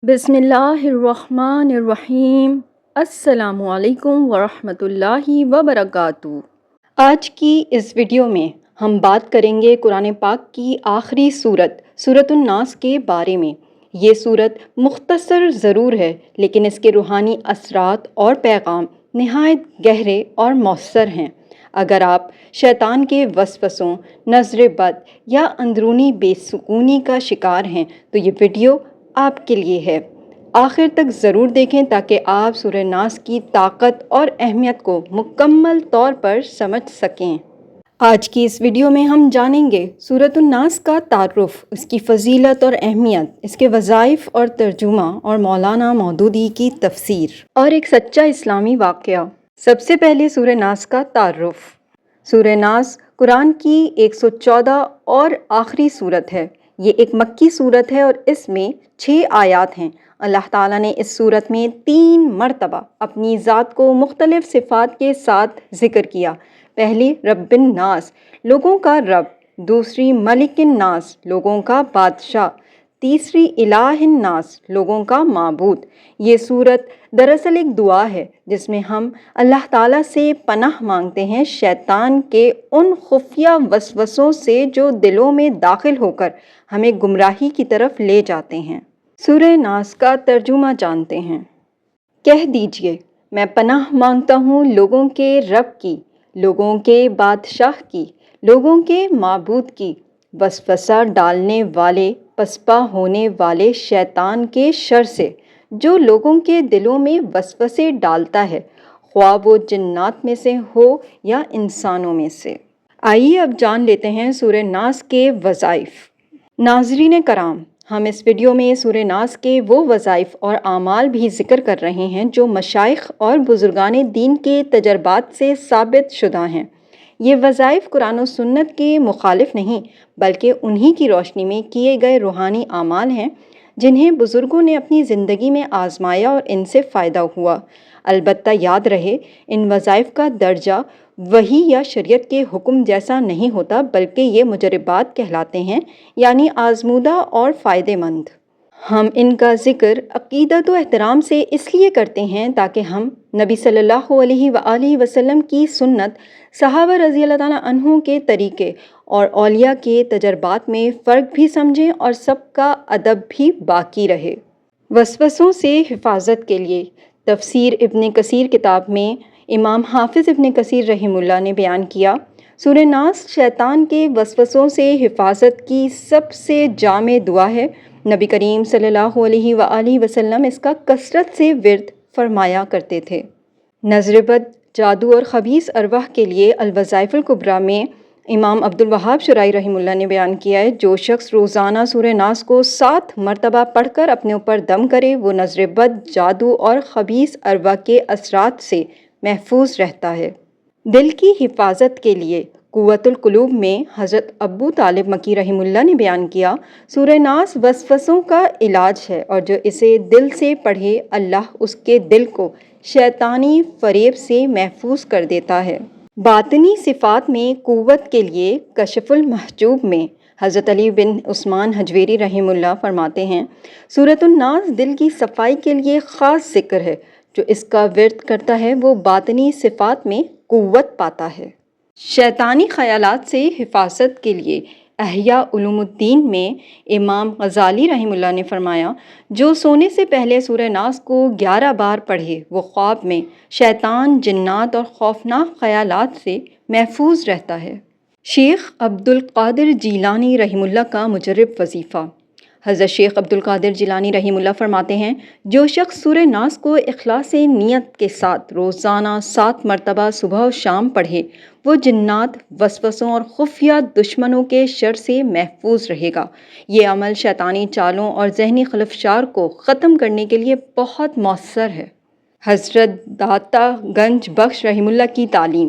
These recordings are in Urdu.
بسم اللہ الرحمن الرحیم۔ السلام علیکم ورحمۃ اللہ وبرکاتہ۔ آج کی اس ویڈیو میں ہم بات کریں گے قرآن پاک کی آخری سورۃ الناس کے بارے میں۔ یہ سورت مختصر ضرور ہے لیکن اس کے روحانی اثرات اور پیغام نہایت گہرے اور مؤثر ہیں۔ اگر آپ شیطان کے وسوسوں، نظر بد یا اندرونی بے سکونی کا شکار ہیں تو یہ ویڈیو آپ کے لیے ہے۔ آخر تک ضرور دیکھیں تاکہ آپ سورہ ناس کی طاقت اور اہمیت کو مکمل طور پر سمجھ سکیں۔ آج کی اس ویڈیو میں ہم جانیں گے سورۃ الناس کا تعارف، اس کی فضیلت اور اہمیت، اس کے وظائف اور ترجمہ، اور مولانا مودودی کی تفسیر اور ایک سچا اسلامی واقعہ۔ سب سے پہلے سورہ ناس کا تعارف۔ سورہ ناس قرآن کی 114 اور آخری سورت ہے۔ یہ ایک مکی سورت ہے اور اس میں 6 آیات ہیں۔ اللہ تعالیٰ نے اس سورت میں 3 مرتبہ اپنی ذات کو مختلف صفات کے ساتھ ذکر کیا۔ پہلی رب الناس، لوگوں کا رب، دوسری ملک الناس، لوگوں کا بادشاہ، تیسری الہ الناس، لوگوں کا معبود۔ یہ سورت دراصل ایک دعا ہے جس میں ہم اللہ تعالیٰ سے پناہ مانگتے ہیں شیطان کے ان خفیہ وسوسوں سے جو دلوں میں داخل ہو کر ہمیں گمراہی کی طرف لے جاتے ہیں۔ سورہ ناس کا ترجمہ جانتے ہیں۔ کہہ دیجئے میں پناہ مانگتا ہوں لوگوں کے رب کی، لوگوں کے بادشاہ کی، لوگوں کے معبود کی، وسوسہ ڈالنے والے، پسپا ہونے والے شیطان کے شر سے جو لوگوں کے دلوں میں وسوسے ڈالتا ہے، خواہ وہ جنات میں سے ہو یا انسانوں میں سے۔ آئیے اب جان لیتے ہیں سورہ ناس کے وظائف۔ ناظرین کرام، ہم اس ویڈیو میں سورہ ناس کے وہ وظائف اور اعمال بھی ذکر کر رہے ہیں جو مشائخ اور بزرگان دین کے تجربات سے ثابت شدہ ہیں۔ یہ وظائف قرآن و سنت کے مخالف نہیں بلکہ انہی کی روشنی میں کیے گئے روحانی اعمال ہیں جنہیں بزرگوں نے اپنی زندگی میں آزمایا اور ان سے فائدہ ہوا۔ البتہ یاد رہے، ان وظائف کا درجہ وحی یا شریعت کے حکم جیسا نہیں ہوتا بلکہ یہ مجربات کہلاتے ہیں، یعنی آزمودہ اور فائدہ مند۔ ہم ان کا ذکر عقیدت و احترام سے اس لیے کرتے ہیں تاکہ ہم نبی صلی اللہ علیہ وآلہ وسلم کی سنت، صحابہ رضی اللہ تعالیٰ عنہ کے طریقے اور اولیاء کے تجربات میں فرق بھی سمجھیں اور سب کا ادب بھی باقی رہے۔ وسوسوں سے حفاظت کے لیے تفسیر ابن کثیر کتاب میں امام حافظ ابن کثیر رحمہ اللہ نے بیان کیا، سورہ ناس شیطان کے وسوسوں سے حفاظت کی سب سے جامع دعا ہے۔ نبی کریم صلی اللہ علیہ وآلہ وسلم اس کا کثرت سے ورد فرمایا کرتے تھے۔ نظر بد، جادو اور خبیث ارواح کے لیے الوظائف الکبریٰ میں امام عبد الوہاب شرعی رحمہ اللہ نے بیان کیا ہے، جو شخص روزانہ سورہ ناس کو 7 مرتبہ پڑھ کر اپنے اوپر دم کرے وہ نظر بد، جادو اور خبیث ارواح کے اثرات سے محفوظ رہتا ہے۔ دل کی حفاظت کے لیے قوت القلوب میں حضرت ابو طالب مکی رحمہ اللہ نے بیان کیا، سورہ ناس وسوسوں کا علاج ہے اور جو اسے دل سے پڑھے اللہ اس کے دل کو شیطانی فریب سے محفوظ کر دیتا ہے۔ باطنی صفات میں قوت کے لیے کشف المحجوب میں حضرت علی بن عثمان حجویری رحمہ اللہ فرماتے ہیں، سورۃ الناس دل کی صفائی کے لیے خاص ذکر ہے، جو اس کا ورد کرتا ہے وہ باطنی صفات میں قوت پاتا ہے۔ شیطانی خیالات سے حفاظت کے لیے احیاء علوم الدین میں امام غزالی رحمہ اللہ نے فرمایا، جو سونے سے پہلے سورہ ناس کو 11 بار پڑھے وہ خواب میں شیطان، جنات اور خوفناک خیالات سے محفوظ رہتا ہے۔ شیخ عبد القادر جیلانی رحمہ اللہ کا مجرب وظیفہ۔ حضرت شیخ عبد القادر جیلانی رحمہ اللہ فرماتے ہیں، جو شخص سورہ ناس کو اخلاص نیت کے ساتھ روزانہ 7 مرتبہ صبح و شام پڑھے وہ جنات، وسوسوں اور خفیہ دشمنوں کے شر سے محفوظ رہے گا۔ یہ عمل شیطانی چالوں اور ذہنی خلفشار کو ختم کرنے کے لیے بہت مؤثر ہے۔ حضرت داتا گنج بخش رحمہ اللہ کی تعلیم،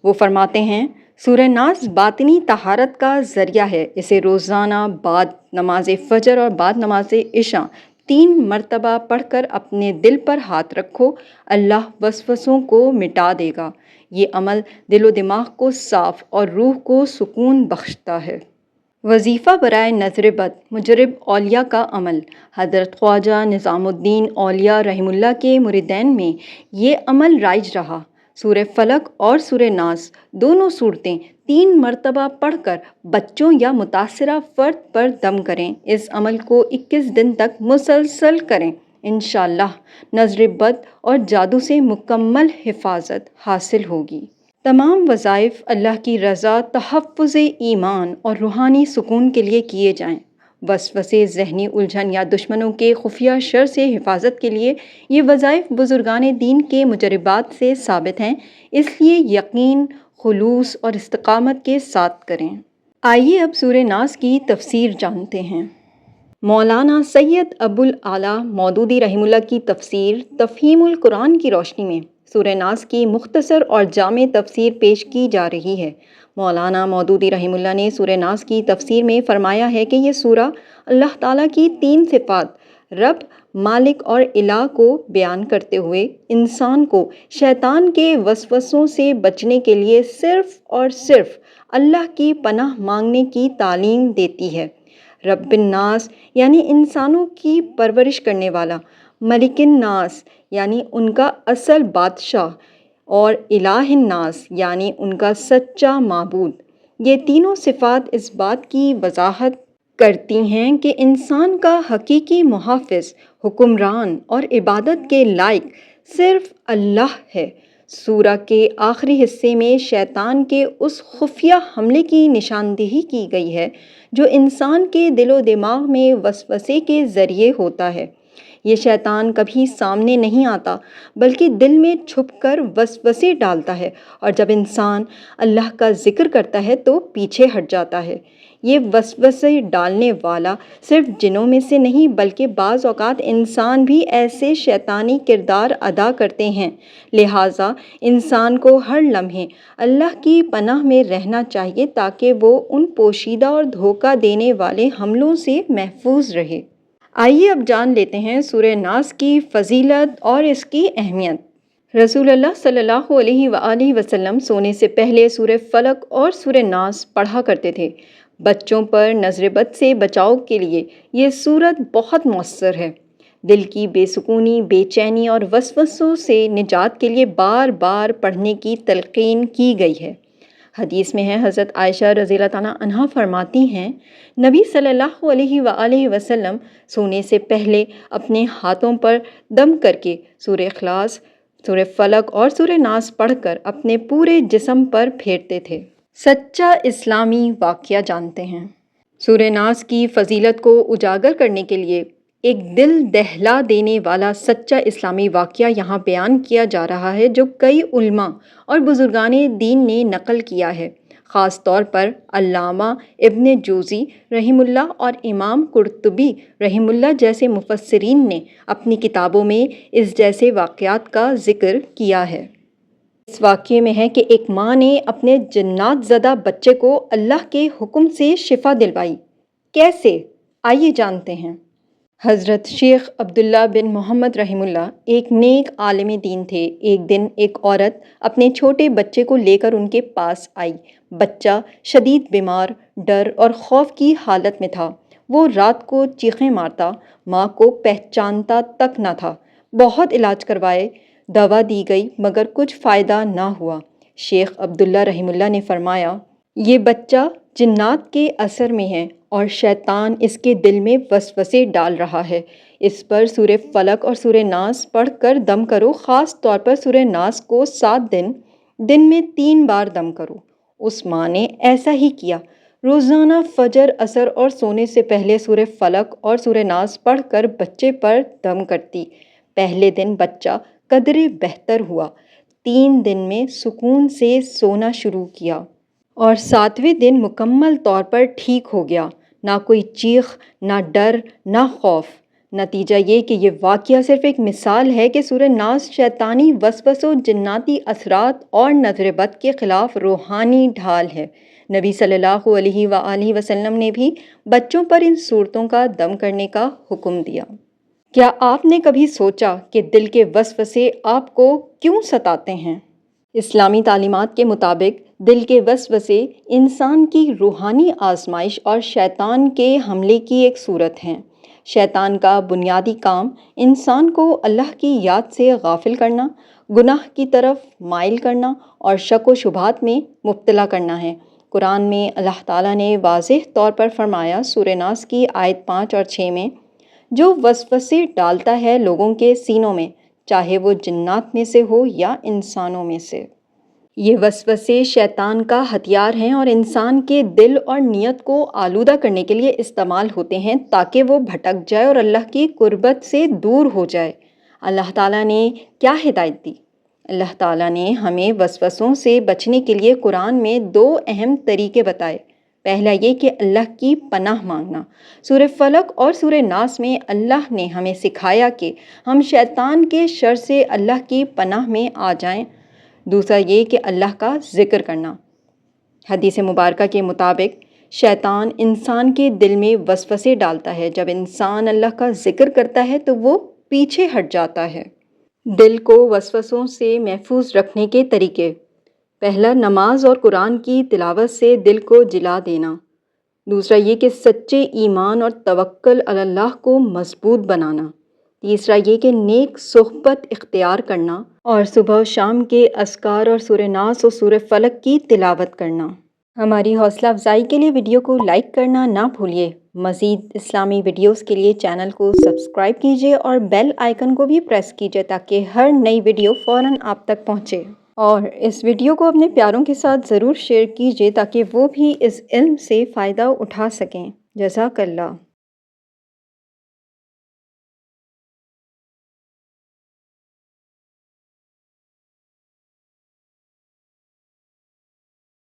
وہ فرماتے ہیں، سورہ ناس باطنی طہارت کا ذریعہ ہے، اسے روزانہ بعد نماز فجر اور بعد نماز عشاء 3 مرتبہ پڑھ کر اپنے دل پر ہاتھ رکھو، اللہ وسوسوں کو مٹا دے گا۔ یہ عمل دل و دماغ کو صاف اور روح کو سکون بخشتا ہے۔ وظیفہ برائے نظر بد مجرب اولیاء کا عمل۔ حضرت خواجہ نظام الدین اولیاء رحمہ اللہ کے مریدین میں یہ عمل رائج رہا۔ سورہ فلق اور سورہ ناس دونوں صورتیں 3 مرتبہ پڑھ کر بچوں یا متاثرہ فرد پر دم کریں۔ اس عمل کو 21 دن تک مسلسل کریں۔ انشاءاللہ نظر بد اور جادو سے مکمل حفاظت حاصل ہوگی۔ تمام وظائف اللہ کی رضا، تحفظ ایمان اور روحانی سکون کے لیے کیے جائیں۔ وسوسے، ذہنی الجھن یا دشمنوں کے خفیہ شر سے حفاظت کے لیے یہ وظائف بزرگان دین کے مجربات سے ثابت ہیں، اس لیے یقین، خلوص اور استقامت کے ساتھ کریں۔ آئیے اب سورہ ناس کی تفسیر جانتے ہیں۔ مولانا سید ابو الاعلیٰ مودودی رحمہ اللہ کی تفسیر تفہیم القرآن کی روشنی میں سورہ ناس کی مختصر اور جامع تفسیر پیش کی جا رہی ہے۔ مولانا مودودی رحمہ اللہ نے سورہ ناس کی تفسیر میں فرمایا ہے کہ یہ سورہ اللہ تعالیٰ کی 3 صفات رب، مالک اور الہ کو بیان کرتے ہوئے انسان کو شیطان کے وسوسوں سے بچنے کے لیے صرف اور صرف اللہ کی پناہ مانگنے کی تعلیم دیتی ہے۔ رب الناس یعنی انسانوں کی پرورش کرنے والا، ملک الناس یعنی ان کا اصل بادشاہ، اور الہ الناس یعنی ان کا سچا معبود۔ یہ تینوں صفات اس بات کی وضاحت کرتی ہیں کہ انسان کا حقیقی محافظ، حکمران اور عبادت کے لائق صرف اللہ ہے۔ سورہ کے آخری حصے میں شیطان کے اس خفیہ حملے کی نشاندہی کی گئی ہے جو انسان کے دل و دماغ میں وسوسے کے ذریعے ہوتا ہے۔ یہ شیطان کبھی سامنے نہیں آتا بلکہ دل میں چھپ کر وسوسے ڈالتا ہے، اور جب انسان اللہ کا ذکر کرتا ہے تو پیچھے ہٹ جاتا ہے۔ یہ وسوسے ڈالنے والا صرف جنوں میں سے نہیں بلکہ بعض اوقات انسان بھی ایسے شیطانی کردار ادا کرتے ہیں، لہٰذا انسان کو ہر لمحے اللہ کی پناہ میں رہنا چاہیے تاکہ وہ ان پوشیدہ اور دھوکہ دینے والے حملوں سے محفوظ رہے۔ آئیے اب جان لیتے ہیں سورہ ناس کی فضیلت اور اس کی اہمیت۔ رسول اللہ صلی اللہ علیہ وآلہ وسلم سونے سے پہلے سورہ فلق اور سورہ ناس پڑھا کرتے تھے۔ بچوں پر نظر بد سے بچاؤ کے لیے یہ سورت بہت مؤثر ہے۔ دل کی بے سکونی، بے چینی اور وسوسوں سے نجات کے لیے بار بار پڑھنے کی تلقین کی گئی ہے۔ حدیث میں ہے، حضرت عائشہ رضی اللہ تعالیٰ عنہا فرماتی ہیں، نبی صلی اللہ علیہ وآلہ وسلم سونے سے پہلے اپنے ہاتھوں پر دم کر کے سورہ اخلاص، سورہ فلق اور سورہ ناس پڑھ کر اپنے پورے جسم پر پھیرتے تھے۔ سچا اسلامی واقعہ جانتے ہیں۔ سورہ ناس کی فضیلت کو اجاگر کرنے کے لیے ایک دل دہلا دینے والا سچا اسلامی واقعہ یہاں بیان کیا جا رہا ہے جو کئی علماء اور بزرگان دین نے نقل کیا ہے۔ خاص طور پر علامہ ابن جوزی رحمہ اللہ اور امام قرطبی رحمہ اللہ جیسے مفسرین نے اپنی کتابوں میں اس جیسے واقعات کا ذکر کیا ہے۔ اس واقعے میں ہے کہ ایک ماں نے اپنے جنات زدہ بچے کو اللہ کے حکم سے شفا دلوائی۔ کیسے؟ آئیے جانتے ہیں۔ حضرت شیخ عبداللہ بن محمد رحمہ اللہ ایک نیک عالم دین تھے۔ ایک دن ایک عورت اپنے چھوٹے بچے کو لے کر ان کے پاس آئی۔ بچہ شدید بیمار، ڈر اور خوف کی حالت میں تھا۔ وہ رات کو چیخیں مارتا، ماں کو پہچانتا تک نہ تھا۔ بہت علاج کروائے، دوا دی گئی مگر کچھ فائدہ نہ ہوا۔ شیخ عبداللہ رحمہ اللہ نے فرمایا، یہ بچہ جنات کے اثر میں ہے اور شیطان اس کے دل میں وسوسے ڈال رہا ہے۔ اس پر سورہ فلق اور سورہ ناس پڑھ کر دم کرو۔ خاص طور پر سورہ ناس کو 7 دن میں 3 بار دم کرو۔ اس ماں نے ایسا ہی کیا۔ روزانہ فجر، عصر اور سونے سے پہلے سورہ فلق اور سورہ ناس پڑھ کر بچے پر دم کرتی۔ پہلے دن بچہ قدرے بہتر ہوا، 3 دن میں سکون سے سونا شروع کیا اور 7ویں دن مکمل طور پر ٹھیک ہو گیا۔ نہ کوئی چیخ، نہ ڈر، نہ خوف۔ نتیجہ یہ کہ یہ واقعہ صرف ایک مثال ہے کہ سورہ ناس شیطانی وسوسوں، جناتی اثرات اور نظر بد کے خلاف روحانی ڈھال ہے۔ نبی صلی اللہ علیہ وآلہ وسلم نے بھی بچوں پر ان صورتوں کا دم کرنے کا حکم دیا۔ کیا آپ نے کبھی سوچا کہ دل کے وسوسے آپ کو کیوں ستاتے ہیں؟ اسلامی تعلیمات کے مطابق دل کے وسوسے انسان کی روحانی آزمائش اور شیطان کے حملے کی ایک صورت ہیں۔ شیطان کا بنیادی کام انسان کو اللہ کی یاد سے غافل کرنا، گناہ کی طرف مائل کرنا اور شک و شبہات میں مبتلا کرنا ہے۔ قرآن میں اللہ تعالیٰ نے واضح طور پر فرمایا، سورہ ناس کی آیت 5 اور 6 میں، جو وسوسے ڈالتا ہے لوگوں کے سینوں میں، چاہے وہ جنات میں سے ہو یا انسانوں میں سے۔ یہ وسوسے شیطان کا ہتھیار ہیں اور انسان کے دل اور نیت کو آلودہ کرنے کے لیے استعمال ہوتے ہیں تاکہ وہ بھٹک جائے اور اللہ کی قربت سے دور ہو جائے۔ اللہ تعالیٰ نے کیا ہدایت دی؟ اللہ تعالیٰ نے ہمیں وسوسوں سے بچنے کے لیے قرآن میں 2 اہم طریقے بتائے۔ پہلا یہ کہ اللہ کی پناہ مانگنا۔ سورہ فلق اور سورہ ناس میں اللہ نے ہمیں سکھایا کہ ہم شیطان کے شر سے اللہ کی پناہ میں آ جائیں۔ دوسرا یہ کہ اللہ کا ذکر کرنا۔ حدیث مبارکہ کے مطابق شیطان انسان کے دل میں وسوسے ڈالتا ہے۔ جب انسان اللہ کا ذکر کرتا ہے تو وہ پیچھے ہٹ جاتا ہے۔ دل کو وسوسوں سے محفوظ رکھنے کے طریقے: پہلا، نماز اور قرآن کی تلاوت سے دل کو جلا دینا۔ دوسرا یہ کہ سچے ایمان اور توکل علی اللہ کو مضبوط بنانا۔ تیسرا یہ کہ نیک صحبت اختیار کرنا اور صبح و شام کے اذکار اور سورہ ناس اور سورہ فلق کی تلاوت کرنا۔ ہماری حوصلہ افزائی کے لیے ویڈیو کو لائک کرنا نہ بھولیے۔ مزید اسلامی ویڈیوز کے لیے چینل کو سبسکرائب کیجیے اور بیل آئیکن کو بھی پریس کیجیے تاکہ ہر نئی ویڈیو فوراً آپ تک پہنچے۔ اور اس ویڈیو کو اپنے پیاروں کے ساتھ ضرور شیئر کیجیے تاکہ وہ بھی اس علم سے فائدہ اٹھا سکیں۔ جزاک اللہ۔